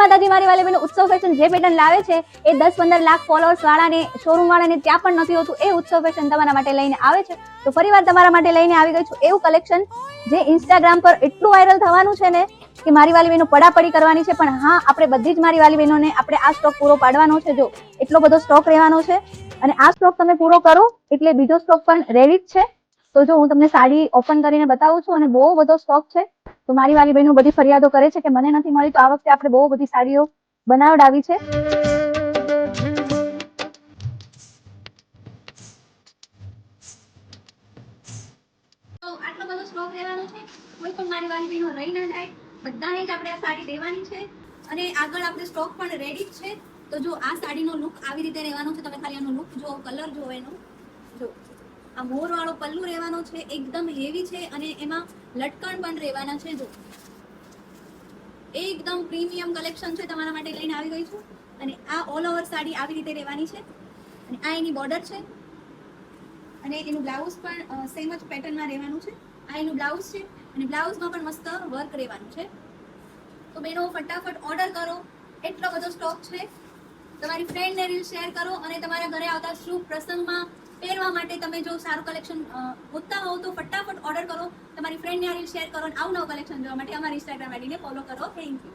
માતાજી મારી વાલી બહેનો ઉત્સવ ફેશન જે પેટર્ન લાવે છે એ 10-15 લાખ ફોલોઅર્સ વાળાને શોરૂમ વાળાને ત્યાં પણ નથી હોતું. એ ઉત્સવ ફેશન તમારા માટે લઈને આવે છે. તો ફરીવાર તમારા માટે લઈને આવી ગઈ છું એવું કલેક્શન જે ઇન્સ્ટાગ્રામ પર એટલું વાયરલ થવાનું છે ને કે મારી વાલી બહેનો પડાપડી કરવાની છે. પણ હા, આપણે બધી જ મારી વાલી બહેનોને આપણે આ સ્ટોક પૂરો પાડવાનો છે. જો એટલો બધો સ્ટોક રહેવાનો છે અને આ સ્ટોક તમે પૂરો કરો એટલે બીજો સ્ટોક પણ રેડી જ છે. તો જો હું તમને સાડી ઓપન કરીને બતાવું છું અને બહુ બધો સ્ટોક છે. તો મારી વાલી બહેનો બધી ફરિયાદો કરે છે કે મને નથી મળી, તો આ વખતે આપણે બહુ બધી સાડીઓ બનાવડાવી છે. તો આટલો બધો સ્ટોક રહેવાનો છે, કોઈ પણ મારી વાલી બહેનો રહી ના જાય, બધાને જ આપણે આ સાડી દેવાની છે અને આગળ આપણે સ્ટોક પણ રેડી જ છે. તો જો આ સાડીનો લુક આવી રીતે રહેવાનો છે. તમે ખાલી આનો લુક જો, કલર જો એનો, જો આ મોર વાળો પલ્લુ રહેવાનો છે, એકદમ હેવી છે અને એમાં લટકણ પણ રહેવાના છે. જો એકદમ પ્રીમિયમ કલેક્શન છે, તમારા માટે લઈને આવી ગઈ છું. અને આ ઓલ ઓવર સાડી આવી રીતે રહેવાની છે અને આ એની બોર્ડર છે અને એનું બ્લાઉઝ પણ સેમ જ પેટર્નમાં રહેવાનું છે. આ એનું બ્લાઉઝ છે અને બ્લાઉઝમાં પણ મસ્ત વર્ક રહેવાનું છે. તો બહેનો ફટાફટ ઓર્ડર કરો, એટલો બધો સ્ટોક છે. તમારી ફ્રેન્ડને રીલ શેર કરો અને તમારા ઘરે આવતા શુભ પ્રસંગમાં પહેરવા માટે તમે જો સારું કલેક્શન ગોતતા હોવ તો ફટાફટ ઓર્ડર કરો, તમારી ફ્રેન્ડને આ રીલ શેર કરો અને આવું નવું કલેક્શન જોવા માટે અમારી ઇન્સ્ટાગ્રામ આઈડીને ફોલો કરો. Thank you.